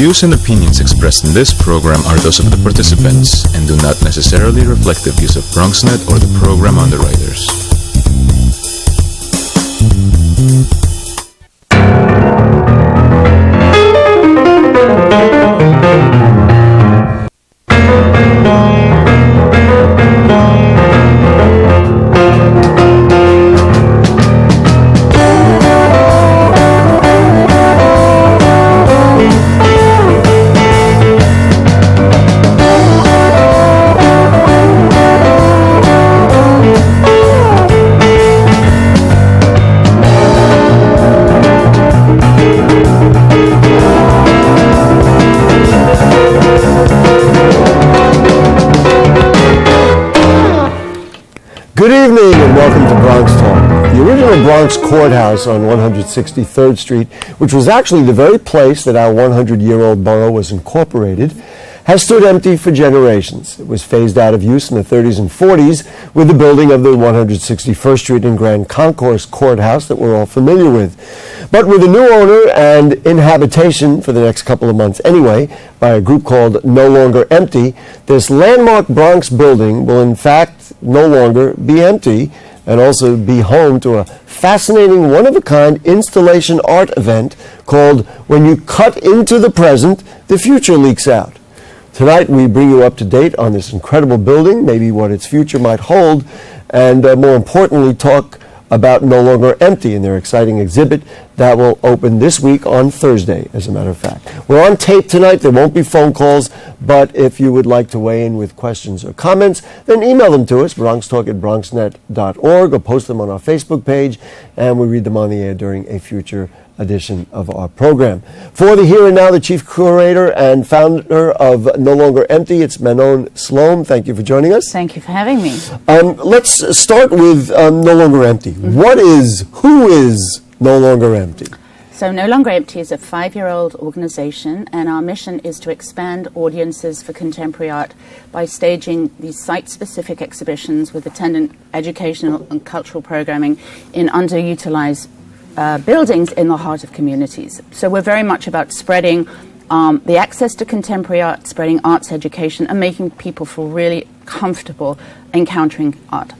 views and opinions expressed in this program are those of the participants and do not necessarily reflect the views of BronxNet or the program underwriters. Good evening and welcome to Bronx Talk. The original Bronx courthouse on 163rd Street, which was actually the very place that our 100-year-old borough was incorporated, has stood empty for generations. It was phased out of use in the 30s and 40s with the building of the 161st Street and Grand Concourse Courthouse that we're all familiar with. But with a new owner and inhabitation for the next couple of months anyway, by a group called No Longer Empty, this landmark Bronx building will in fact no longer be empty and also be home to a fascinating one-of-a-kind installation art event called When You Cut Into the Present, the Future Leaks Out. Tonight we bring you up to date on this incredible building, maybe what its future might hold, and more importantly talk about No Longer Empty and their exciting exhibit that will open this week on Thursday, as a matter of fact. We're on tape tonight. There won't be phone calls, but if you would like to weigh in with questions or comments, then email them to us, BronxTalk@BronxNet.org, or post them on our Facebook page, and we read them on the air during a future edition of our program. For the here and now, the chief curator and founder of No Longer Empty, it's Manon Sloan. Thank you for joining us. Thank you for having me. Let's start with No Longer Empty. Who is No Longer Empty? So No Longer Empty is a 5-year-old organization, and our mission is to expand audiences for contemporary art by staging these site-specific exhibitions with attendant educational and cultural programming in underutilized buildings in the heart of communities. So we're very much about spreading the access to contemporary art, spreading arts education, and making people feel really comfortable encountering art.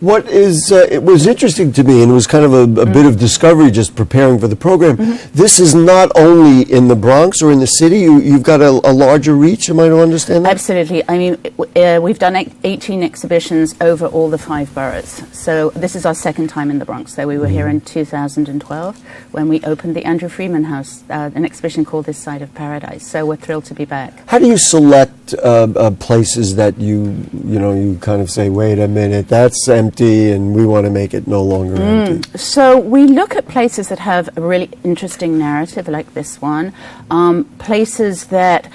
What is, it was interesting to me, and it was kind of a bit of discovery just preparing for the program. This is not only in the Bronx or in the city, you've got a larger reach, am I to understand that? Absolutely. I mean, we've done 18 exhibitions over all the 5 boroughs. So this is our second time in the Bronx. So we were here in 2012 when we opened the Andrew Freeman House, an exhibition called This Side of Paradise. So we're thrilled to be back. How do you select places that you kind of say, wait a minute, that's empty and we want to make it no longer empty? So we look at places that have a really interesting narrative like this one, places that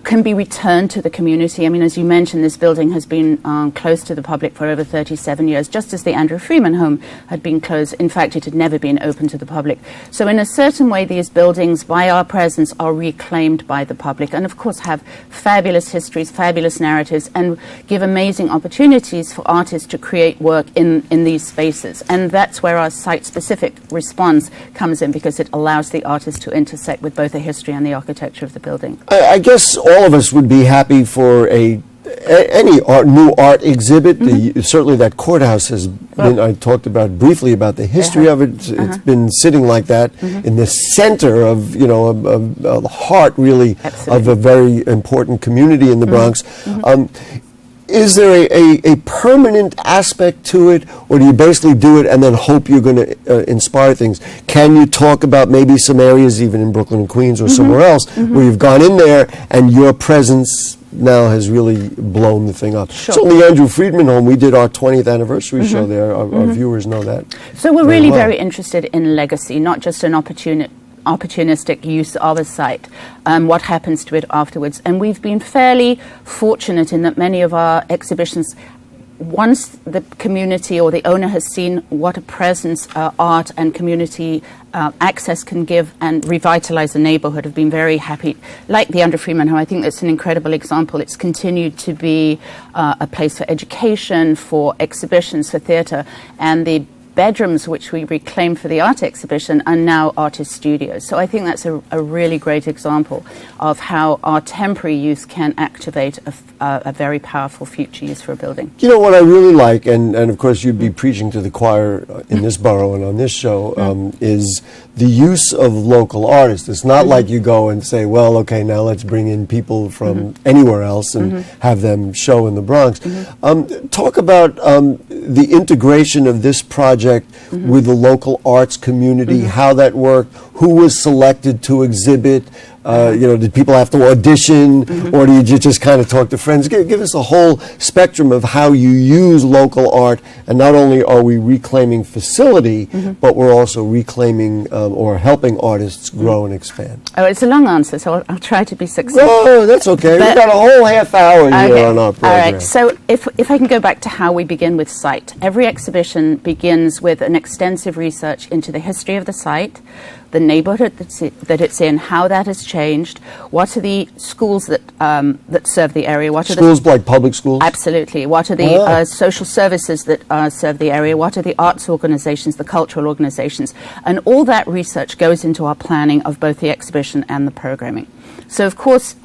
can be returned to the community. I mean, as you mentioned, this building has been closed to the public for over 37 years, just as the Andrew Freeman home had been closed. In fact, it had never been open to the public. So in a certain way, these buildings, by our presence, are reclaimed by the public and, of course, have fabulous histories, fabulous narratives, and give amazing opportunities for artists to create work in these spaces. And that's where our site-specific response comes in, because it allows the artist to intersect with both the history and the architecture of the building. I guess all of us would be happy for any new art exhibit. Certainly that courthouse has been, I talked about briefly about the history of it. It's been sitting like that in the center of, a heart really of a very important community in the Bronx. Is there a permanent aspect to it, or do you basically do it and then hope you're going to inspire things? Can you talk about maybe some areas, even in Brooklyn and Queens or somewhere else, where you've gone in there and your presence now has really blown the thing up? Sure. So in the Andrew Freeman home, we did our 20th anniversary show there. Our viewers know that. So we're really very interested in legacy, not just an opportunistic use of a site, what happens to it afterwards. And we've been fairly fortunate in that many of our exhibitions, once the community or the owner has seen what a presence art and community access can give and revitalize the neighborhood, have been very happy. Like the Andrew Freeman home, I think that's an incredible example. It's continued to be a place for education, for exhibitions, for theater, and the bedrooms which we reclaimed for the art exhibition are now artist studios. So I think that's a really great example of how our temporary use can activate a very powerful future use for a building. You know what I really like, and of course you'd be preaching to the choir in this borough and on this show, is the use of local artists. It's not like you go and say, well, okay, now let's bring in people from anywhere else and have them show in the Bronx. Talk about the integration of this project with the local arts community, how that worked, who was selected to exhibit. You know, did people have to audition, or did you just kind of talk to friends? Give us a whole spectrum of how you use local art, and not only are we reclaiming facility, but we're also reclaiming or helping artists grow and expand. Oh, it's a long answer, so I'll try to be succinct. Oh, that's okay. We've got a whole half hour here on our program. All right, so if I can go back to how we begin with site. Every exhibition begins with an extensive research into the history of the site, the neighborhood that it's in, how that has changed, what are the schools that serve the area, what are schools like public schools? Absolutely. What are the social services that serve the area, what are the arts organizations, the cultural organizations, and all that research goes into our planning of both the exhibition and the programming. So, of course,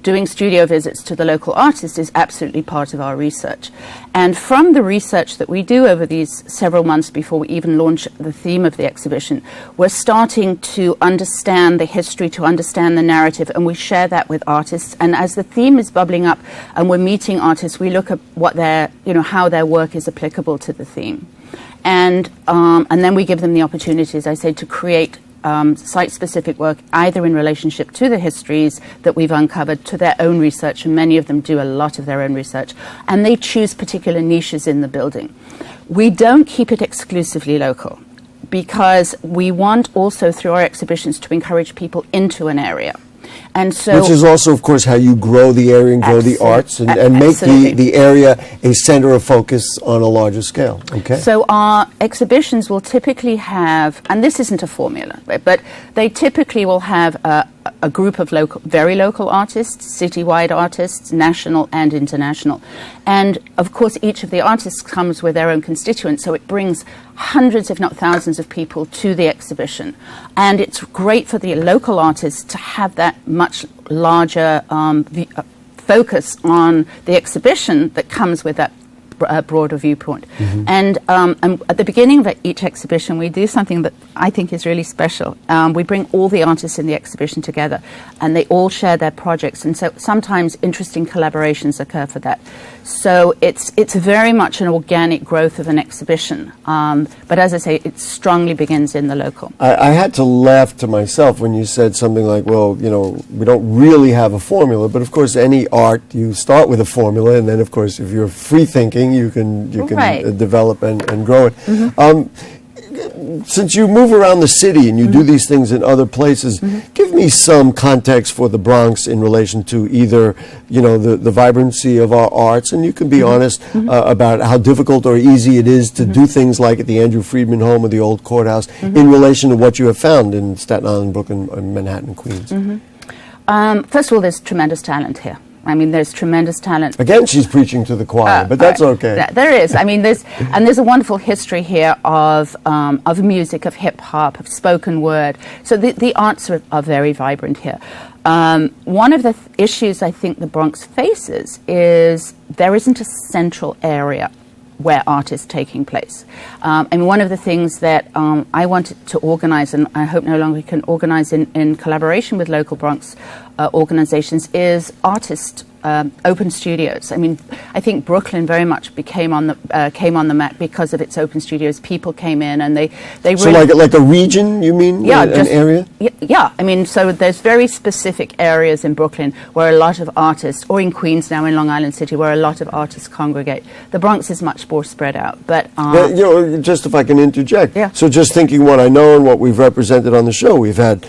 doing studio visits to the local artists is absolutely part of our research. And from the research that we do over these several months before we even launch the theme of the exhibition, we're starting to understand the history, to understand the narrative, and we share that with artists. And as the theme is bubbling up and we're meeting artists, we look at what their, how their work is applicable to the theme. And then we give them the opportunity, as I say, to create site-specific work, either in relationship to the histories that we've uncovered, to their own research, and many of them do a lot of their own research, and they choose particular niches in the building. We don't keep it exclusively local, because we want also through our exhibitions to encourage people into an area. And so, which is also, of course, how you grow the area and grow the arts and make the area a center of focus on a larger scale. Okay. So our exhibitions will typically have, and this isn't a formula, but they typically will have a group of very local artists, citywide artists, national and international. And of course, each of the artists comes with their own constituents, so it brings hundreds, if not thousands, of people to the exhibition. And it's great for the local artists to have that much larger focus on the exhibition that comes with that broader viewpoint. And at the beginning of each exhibition, we do something that I think is really special. We bring all the artists in the exhibition together, and they all share their projects. And so sometimes interesting collaborations occur for that. So it's very much an organic growth of an exhibition. But as I say, it strongly begins in the local. I had to laugh to myself when you said something like, well, we don't really have a formula, but of course any art, you start with a formula, and then of course if you're free thinking, you can develop and grow it. Since you move around the city and you do these things in other places, give me some context for the Bronx in relation to either, the vibrancy of our arts, and you can be honest about how difficult or easy it is to do things like at the Andrew Friedman Home or the old courthouse in relation to what you have found in Staten Island, Brooklyn, Manhattan, Queens. First of all, there's tremendous talent here. I mean, there's tremendous talent. Again, she's preaching to the choir, but that's okay. There is. I mean, there's a wonderful history here of music, of hip hop, of spoken word. So the arts are very vibrant here. One of the issues I think the Bronx faces is there isn't a central area where art is taking place. And one of the things that I wanted to organize, and I hope no longer can organize in collaboration with local Bronx organizations, is artist open studios. I mean, I think Brooklyn very much came on the map because of its open studios. People came in and they really... So like a region, you mean? Yeah. An area? Yeah. I mean, so there's very specific areas in Brooklyn where a lot of artists, or in Queens now, in Long Island City, where a lot of artists congregate. The Bronx is much more spread out. But just if I can interject. Yeah. So just thinking what I know and what we've represented on the show, we've had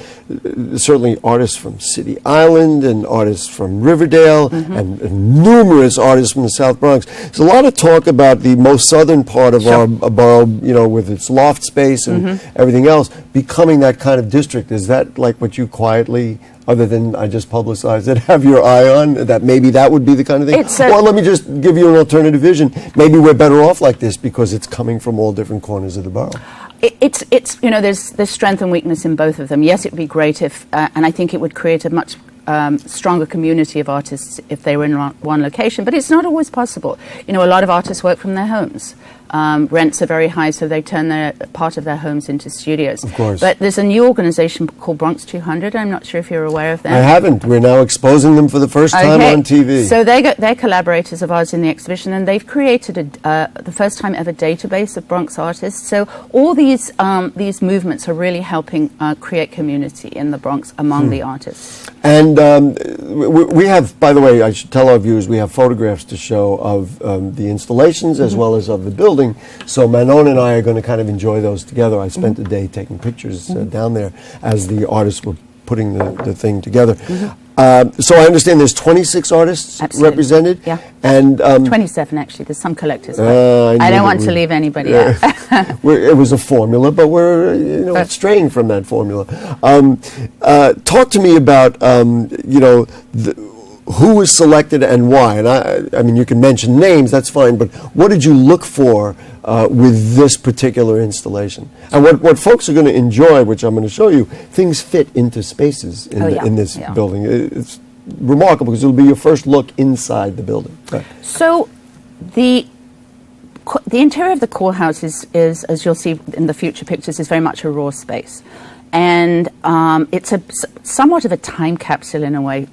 certainly artists from City Island and artists from Riverdale, and numerous artists from the South Bronx. There's a lot of talk about the most southern part of our borough, you know, with its loft space and everything else, becoming that kind of district. Is that like what you quietly, other than I just publicized it, have your eye on, that maybe that would be the kind of thing? Or let me just give you an alternative vision. Maybe we're better off like this because it's coming from all different corners of the borough. It's you know, there's strength and weakness in both of them. Yes, it would be great if, and I think it would create a much stronger community of artists if they were in one location, but it's not always possible. You know, a lot of artists work from their homes. Rents are very high, so they turn part of their homes into studios. Of course. But there's a new organization called Bronx 200. I'm not sure if you're aware of them. I haven't. We're now exposing them for the first time on TV. So they're collaborators of ours in the exhibition, and they've created the first time ever database of Bronx artists. So all these movements are really helping create community in the Bronx among the artists. And we have, by the way, I should tell our viewers, we have photographs to show of the installations as well as of the building. So Manon and I are going to kind of enjoy those together. I spent a day taking pictures down there as the artists were putting the thing together. So I understand there's 26 artists represented? Yeah. And 27 actually. There's some collectors. I don't want to leave anybody out. It was a formula, but we're straying from that formula. Talk to me about who was selected and why. And I mean, you can mention names, that's fine, but what did you look for with this particular installation? And what folks are going to enjoy, which I'm going to show you, things fit into spaces in this building. It's remarkable because it'll be your first look inside the building. Right. So the interior of the courthouse is, as you'll see in the future pictures, is very much a raw space. And it's somewhat of a time capsule in a way,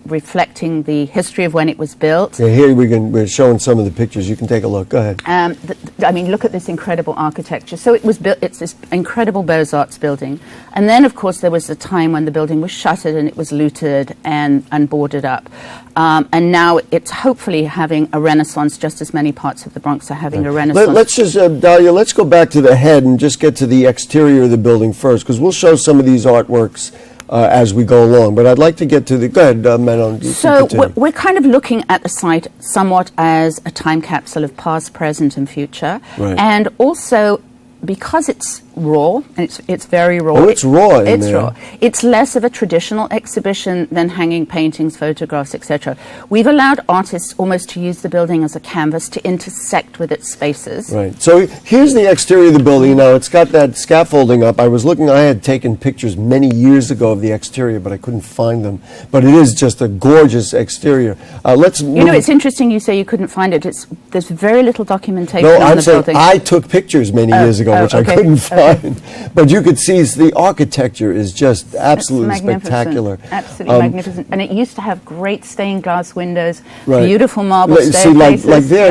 reflecting the history of when it was built. Yeah, here we're showing some of the pictures. You can take a look. Go ahead. I mean, look at this incredible architecture. So it was built. It's this incredible Beaux-Arts building, and then of course there was a time when the building was shuttered and it was looted and boarded up, and now it's hopefully having a renaissance. Just as many parts of the Bronx are having a renaissance. Let's just Dahlia. Let's go back to the head and just get to the exterior of the building first, because we'll show some of these artworks as we go along, but I'd like to get to the... Go ahead, Manon. So we're kind of looking at the site somewhat as a time capsule of past, present, and future, and also because it's raw, and it's very raw. Oh, it's raw in there. Raw. It's less of a traditional exhibition than hanging paintings, photographs, etc. We've allowed artists almost to use the building as a canvas to intersect with its spaces. Right. So here's the exterior of the building. Now, it's got that scaffolding up. I was looking, I had taken pictures many years ago of the exterior, but I couldn't find them. But it is just a gorgeous exterior. Let's move. You know, it's interesting you say you couldn't find it. There's very little documentation on the I'm saying building. I took pictures many years ago, which I couldn't find. But you could see the architecture is just absolutely spectacular. Absolutely magnificent. And it used to have great stained glass windows, beautiful marble staircases. See, like there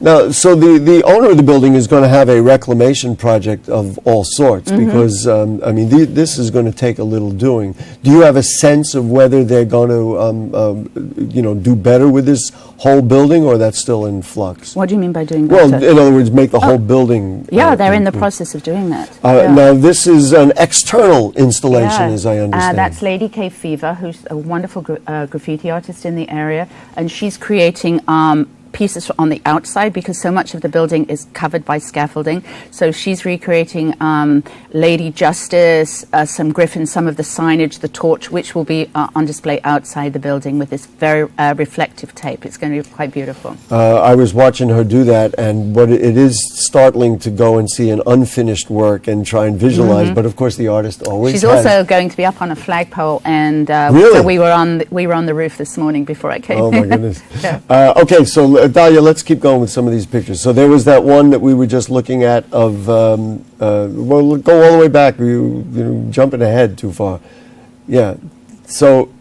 now. So the owner of the building is going to have a reclamation project of all sorts because I mean this is going to take a little doing. Do you have a sense of whether they're going to do better with this whole building, or that's still in flux? What do you mean by doing better? Well, in other words, make the whole building. Yeah, they're in the process of doing that. Now, this is an external installation, as I understand. That's Lady K Fever, who's a wonderful graffiti artist in the area, and she's creating pieces on the outside because so much of the building is covered by scaffolding. So she's recreating Lady Justice, some griffins, some of the signage, the torch, which will be on display outside the building with this very reflective tape. It's going to be quite beautiful. I was watching her do that, and it is startling to go and see an unfinished work and try and visualize, but of course the artist always She's also going to be up on a flagpole, and really? So we were on the roof this morning before I came. Oh my goodness. Okay, so Dahlia, let's keep going with some of these pictures. So there was that one that we were just looking at of, well, go all the way back. You're jumping ahead too far. Yeah. So,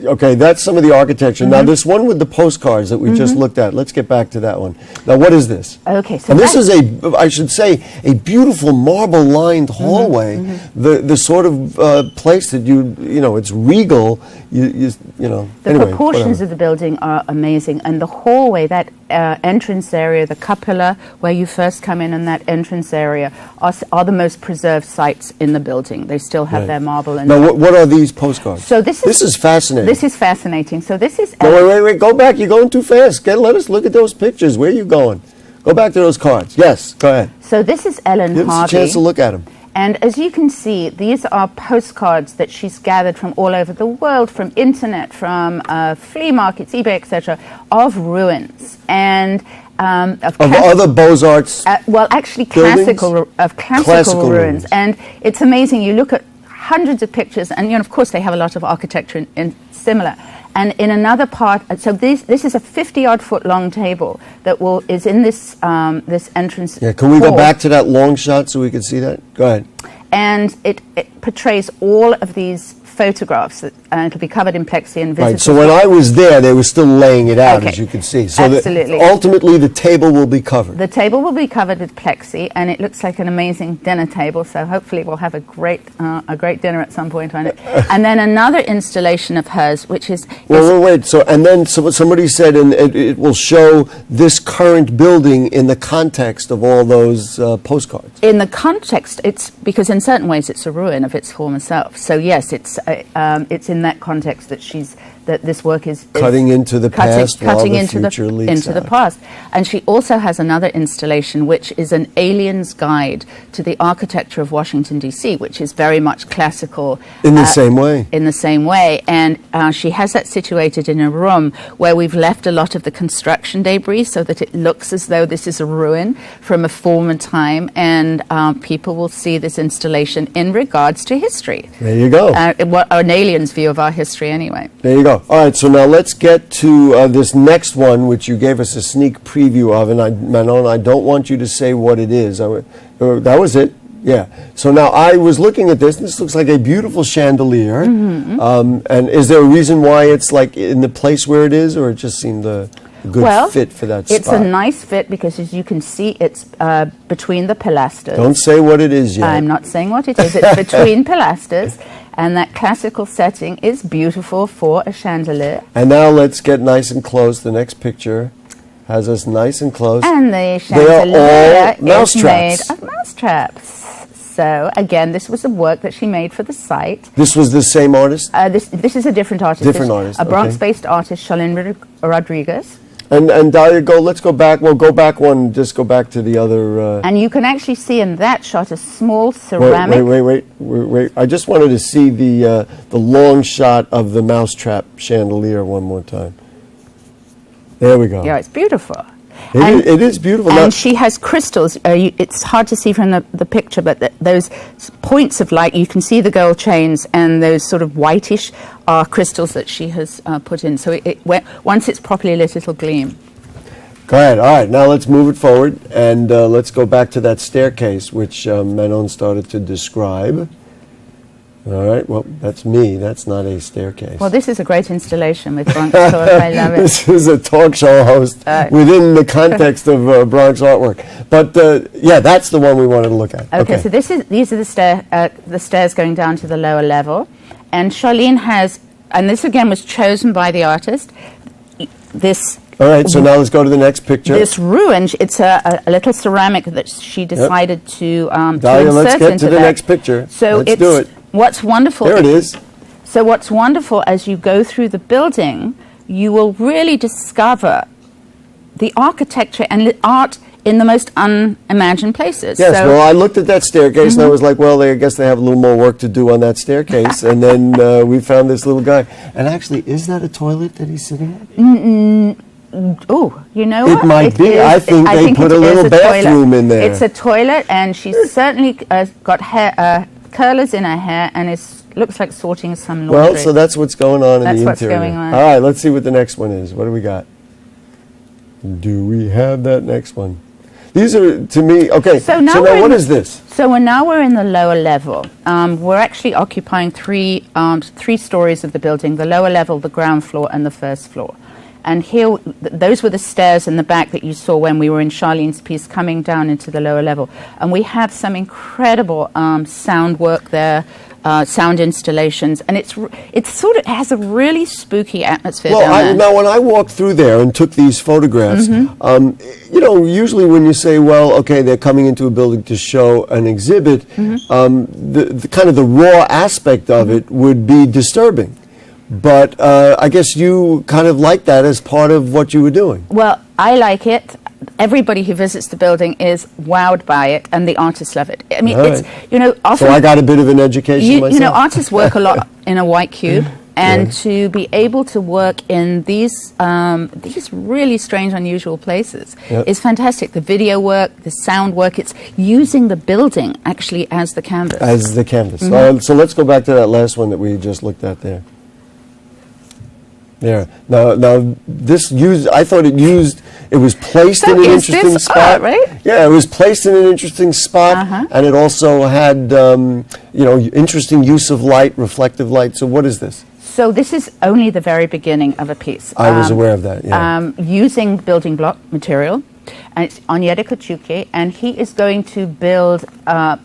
okay, that's some of the architecture. Now, this one with the postcards that we just looked at, let's get back to that one. Now, what is this? Okay, so and this is I should say, a beautiful marble-lined hallway, the sort of place that it's regal, you know. The anyway, proportions whatever. of the building are amazing, and the hallway, that entrance area, the cupola where you first come in, and that entrance area are the most preserved sites in the building. They still have Right. their marble. And Now, what are these postcards? So this is fascinating. This is fascinating. So this is No, wait, go back. You're going too fast. Let us look at those pictures. Where are you going? Go back to those cards. Yes, go ahead. So this is Ellen Give us a Harvey. chance to look at them. And as you can see, these are postcards that she's gathered from all over the world, from internet, from flea markets, eBay, etc., of ruins and of other Beaux-Arts well, actually buildings? classical ruins. And it's amazing. You look at hundreds of pictures, and of course they have a lot of architecture in similar. And in another part, so this is a 50-odd foot long table that is in this this entrance. Yeah, can we go hall. back to that long shot so we can see that? Go ahead. And it portrays all of these photographs, and it'll be covered in plexi and visitors. Right, so when I was there, they were still laying it out, Okay. as you can see. So Absolutely. Ultimately, the table will be covered. The table will be covered with plexi, and it looks like an amazing dinner table. So hopefully, we'll have a great dinner at some point on it. And then another installation of hers, which is Wait. So somebody said, and it will show this current building in the context of all those postcards. in the context. It's because in certain ways it's a ruin of its former self. So yes, it's in that context that this work is Cutting into the past while cutting the into future leaks into the out. past. And she also has another installation, which is an alien's guide to the architecture of Washington D.C., which is very much classical. In the same way. In the same way, and she has that situated in a room where we've left a lot of the construction debris, so that it looks as though this is a ruin from a former time, and people will see this installation in regards to history. There you go. An alien's view of our history, anyway. There you go. All right, so now let's get to this next one, which you gave us a sneak preview of, and Manon, I don't want you to say what it is. That was it. Yeah. So now I was looking at this. This looks like a beautiful chandelier. Mm-hmm. And is there a reason why it's like in the place where it is, or it just seemed a good fit for that spot? It's a nice fit because, as you can see, it's between the pilasters. Don't say what it is yet. I'm not saying what it is. It's between pilasters, and that classical setting is beautiful for a chandelier. And now let's get nice and close. The next picture has us nice and close. And the They chandelier are all is mousetraps. made of mousetraps. So, again, this was a work that she made for the site. This was the same artist? This is a different artist. Different artist, A Bronx-based artist, Charlene Rodriguez. And Dahlia, let's go back. Well, go back one. Just go back to the other. And you can actually see in that shot a small ceramic. Wait. I just wanted to see the long shot of the mousetrap chandelier one more time. There we go. Yeah, it's beautiful. It is beautiful. And Now, she has crystals. It's hard to see from the picture, but those points of light, you can see the gold chains, and those sort of whitish are crystals that she has put in. So once it's properly lit, it'll gleam. go ahead. All right. Now let's move it forward, and let's go back to that staircase, which Manon started to describe. All right. Well, that's me. That's not a staircase. Well, this is a great installation with BronxTalk. I love it. This is a talk show host within the context of Bronx artwork. But yeah, that's the one we wanted to look at. Okay, so these are the stairs going down to the lower level, and Charlene has, and this again was chosen by the artist. This. All right, so now let's go to the next picture. This ruin, it's a little ceramic that she decided to Dahlia, let's insert get into to the that. next picture. So let's do it. What's wonderful. There it is. So what's wonderful, as you go through the building, you will really discover the architecture and art in the most unimagined places. Yes, so, well, I looked at that staircase and I was like, well, I guess they have a little more work to do on that staircase. And then we found this little guy. And actually, is that a toilet that he's sitting at? Oh, you know It what? might be. I think they put a little bathroom in there. It's a toilet, and she's certainly got hair, curlers in her hair, and looks like sorting some laundry. Well, so that's what's going on in the interior. That's what's going on. All right, let's see what the next one is. What do we got? Do we have that next one? These are, to me, okay, so now what is this? So we're in the lower level. We're actually occupying three stories of the building, the lower level, the ground floor, and the first floor. And here, those were the stairs in the back that you saw when we were in Charlene's piece coming down into the lower level. And we have some incredible sound work there. sound installations, and it's sort of has a really spooky atmosphere Well, down there. now when I walked through there and took these photographs, you know, usually when you say, well, okay, they're coming into a building to show an exhibit, the kind of the raw aspect of it would be disturbing. But I guess you kind of like that as part of what you were doing. Well, I like it. Everybody who visits the building is wowed by it, and the artists love it. I mean, All it's, right. you know, often... So I got a bit of an education myself. You know, artists work a lot in a white cube, and to be able to work in these really strange, unusual places is fantastic. The video work, the sound work, it's using the building actually as the canvas. As the canvas. So let's go back to that last one that we just looked at there. There. Now this used. I thought it used. It was placed in an interesting spot, art, right? Yeah, it was placed in an interesting spot, and it also had, you know, interesting use of light, reflective light. So what is this? So this is only the very beginning of a piece. I was aware of that. Yeah. Using building block material, and it's Onyeda Kochuke, and he is going to build a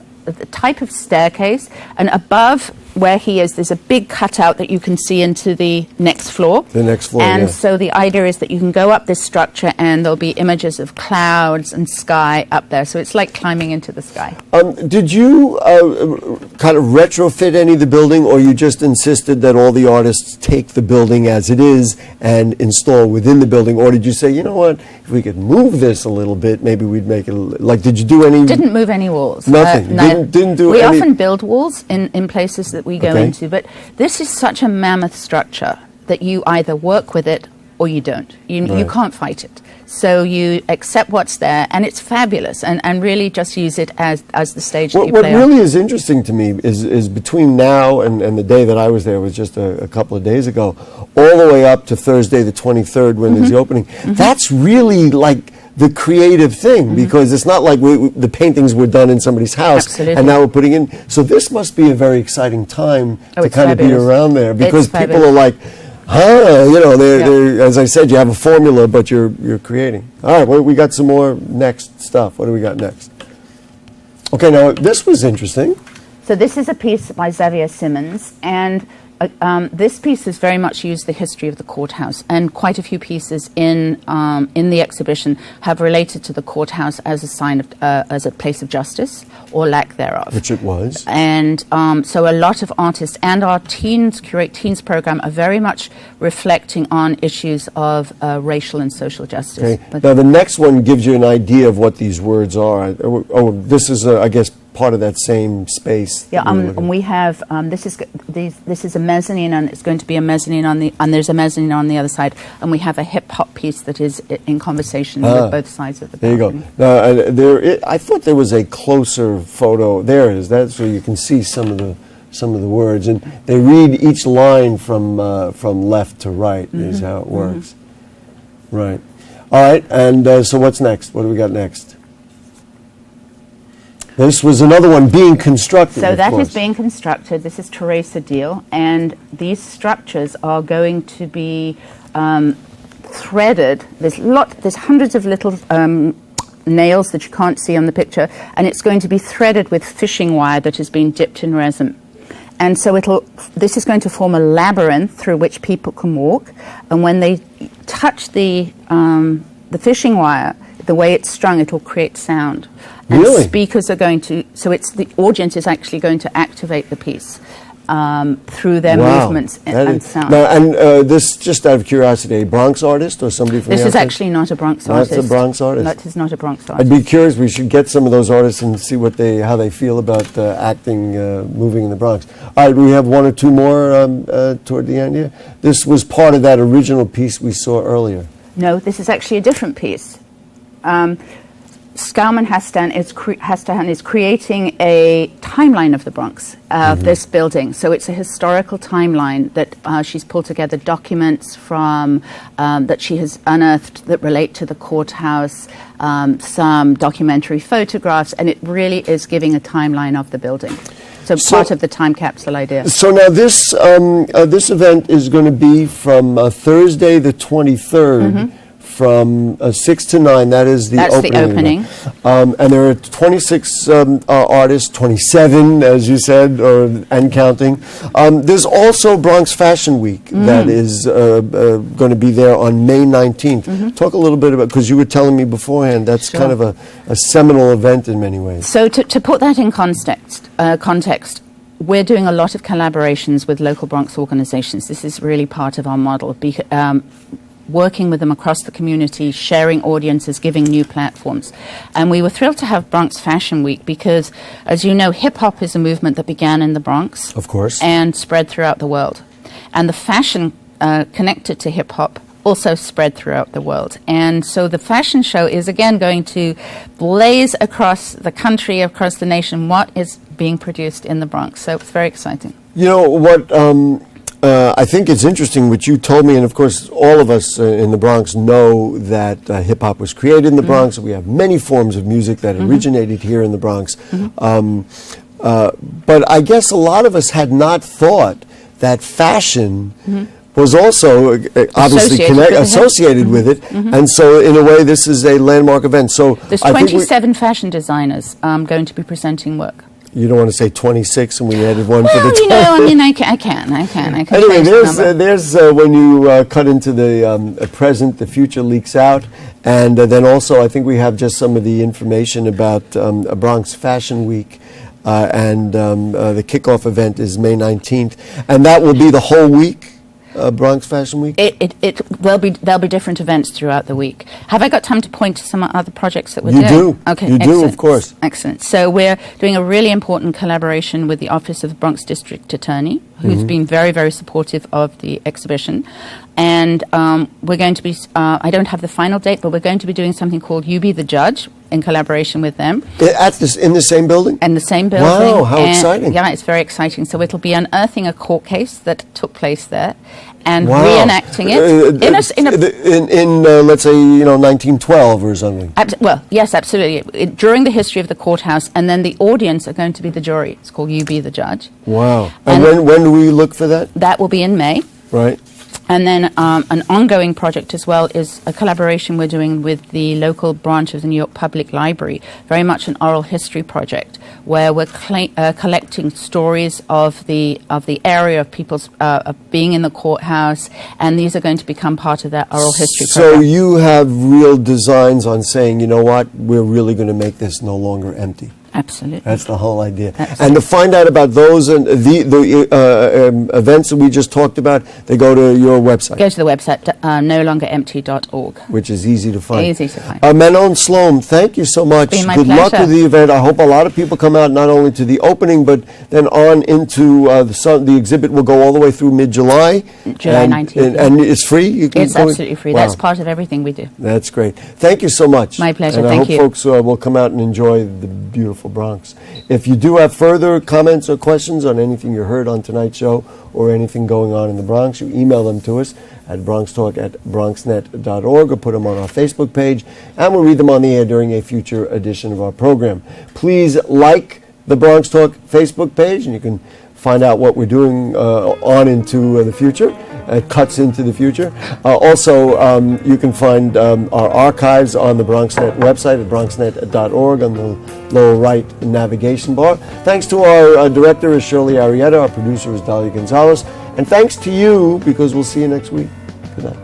type of staircase, and above where he is, there's a big cutout that you can see into the next floor. The next floor, and yeah. so the idea is that you can go up this structure and there'll be images of clouds and sky up there. So it's like climbing into the sky. Did you kind of retrofit any of the building, or you just insisted that all the artists take the building as it is and install within the building? Or did you say, you know what, if we could move this a little bit, maybe we'd make it, like, did you do any? Didn't move any walls. Nothing. No. Didn't do we any. often build walls in places that we go into, but this is such a mammoth structure that you either work with it or you don't. You can't fight it. So you accept what's there, and it's fabulous, and really just use it as the stage that you What play really on. is interesting to me is between now and the day that I was there, was just a couple of days ago, all the way up to Thursday the 23rd when there's the opening. That's really like the creative thing, because it's not like the paintings were done in somebody's house. Absolutely. And now we're putting in. So this must be a very exciting time to it's kind of be fabulous. around there, because It's people fabulous. are like, you know, they're, as I said, you have a formula, but you're creating. All right, well, we got some more next stuff. What do we got next? Okay, now this was interesting. So this is a piece by Xavier Simmons, and this piece has very much used the history of the courthouse, and quite a few pieces in the exhibition have related to the courthouse as a sign of as a place of justice or lack thereof. Which it was. And so a lot of artists and our Curate Teens program are very much reflecting on issues of racial and social justice. Okay. But Now the next one gives you an idea of what these words are. Oh, this is, I guess, part of that same space. yeah, that we were looking and we have this is a mezzanine, and it's going to be a mezzanine and there's a mezzanine on the other side, and we have a hip hop piece that is in conversation with both sides of the There you balcony. go. I thought there was a closer photo. There it is. That's so you can see some of the words, and they read each line from left to right. Is how it works. Right. All right. And so what's next? What do we got next? This was another one being constructed. So of that course. is being constructed. This is Teresa Deal, and these structures are going to be threaded. There's hundreds of little nails that you can't see on the picture, and it's going to be threaded with fishing wire that has been dipped in resin. And so this is going to form a labyrinth through which people can walk, and when they touch the fishing wire, the way it's strung, it will create sound. And Really? speakers are going to, so it's the audience is actually going to activate the piece through their movements and sound. Now, and this, just out of curiosity, a Bronx artist or somebody from This the is outside? actually not a Bronx That's artist. a Bronx artist. That is not a Bronx artist. I'd be curious. We should get some of those artists and see how they feel about acting, moving in the Bronx. All right, we have one or two more toward the end here. This was part of that original piece we saw earlier. No, this is actually a different piece. Skouman Hastan is creating a timeline of the Bronx, of this building. So it's a historical timeline that she's pulled together documents from that she has unearthed that relate to the courthouse, some documentary photographs, and it really is giving a timeline of the building. So part of the time capsule idea. So now this event is going to be from Thursday the 23rd from 6 to 9. That is the That's opening. the opening. And there are 26 artists, 27, as you said, and counting. There's also Bronx Fashion Week that is going to be there on May 19th. Talk a little bit about, because you were telling me beforehand, that's kind of a seminal event in many ways. So to put that in context, we're doing a lot of collaborations with local Bronx organizations. This is really part of our model, working with them across the community, sharing audiences, giving new platforms. And we were thrilled to have Bronx Fashion Week because, as you know, hip-hop is a movement that began in the Bronx. Of course. And spread throughout the world. And the fashion connected to hip-hop also spread throughout the world. And so the fashion show is again going to blaze across the country, across the nation, what is being produced in the Bronx. So it's very exciting. You know, what I think it's interesting what you told me, and of course all of us in the Bronx know that hip-hop was created in the Bronx. We have many forms of music that originated here in the Bronx. But I guess a lot of us had not thought that fashion was also obviously associated with it, and so in a way this is a landmark event. So there's I think 27 fashion designers going to be presenting work. You don't want to say 26, and we added one for the. Well, you know, I mean, I can. Anyway, there's when you cut into the present, the future leaks out, and then also I think we have just some of the information about a Bronx Fashion Week. And the kickoff event is May 19th, and that will be the whole week. Bronx Fashion Week? There'll be different events throughout the week. Have I got time to point to some other projects that we're doing? You do. Okay, you do, of course. Excellent. So we're doing a really important collaboration with the Office of the Bronx District Attorney, who's been very, very supportive of the exhibition. And we're going to be, I don't have the final date, but we're going to be doing something called You Be the Judge in collaboration with them. In the same building? In the same building. Wow, how exciting. Yeah, it's very exciting. So it'll be unearthing a court case that took place there and reenacting it in let's say, 1912 or something. Well, yes, absolutely. During the history of the courthouse, and then the audience are going to be the jury. It's called You Be the Judge. Wow. And when do we look for that? That will be in May. Right. And then an ongoing project as well is a collaboration we're doing with the local branch of the New York Public Library, very much an oral history project, where we're collecting stories of the area of people's being in the courthouse, and these are going to become part of that oral history program. So you have real designs on saying, you know what, we're really going to make this no longer empty. Absolutely. That's the whole idea. Absolutely. And to find out about those and the events that we just talked about, they go to your website. Go to the website, nolongerempty.org. Which is easy to find. Easy to find. Manon Sloan, thank you so much. Been my Good luck pleasure. with the event. I hope a lot of people come out, not only to the opening, but then on into the exhibit will go all the way through mid-July. July 19th. And it's free? You can It's absolutely free. Wow. That's part of everything we do. That's great. Thank you so much. My pleasure. And Thank you. I hope folks will come out and enjoy the beautiful Bronx. If you do have further comments or questions on anything you heard on tonight's show or anything going on in the Bronx, you email them to us at bronxtalk@bronxnet.org or put them on our Facebook page, and we'll read them on the air during a future edition of our program. Please like the Bronx Talk Facebook page, and you can find out what we're doing on into the future. Cuts into the future. Also, you can find our archives on the BronxNet website at bronxnet.org on the lower right navigation bar. Thanks to our director is Shirley Arrieta, our producer is Dalia Gonzalez, and thanks to you, because we'll see you next week. Good night.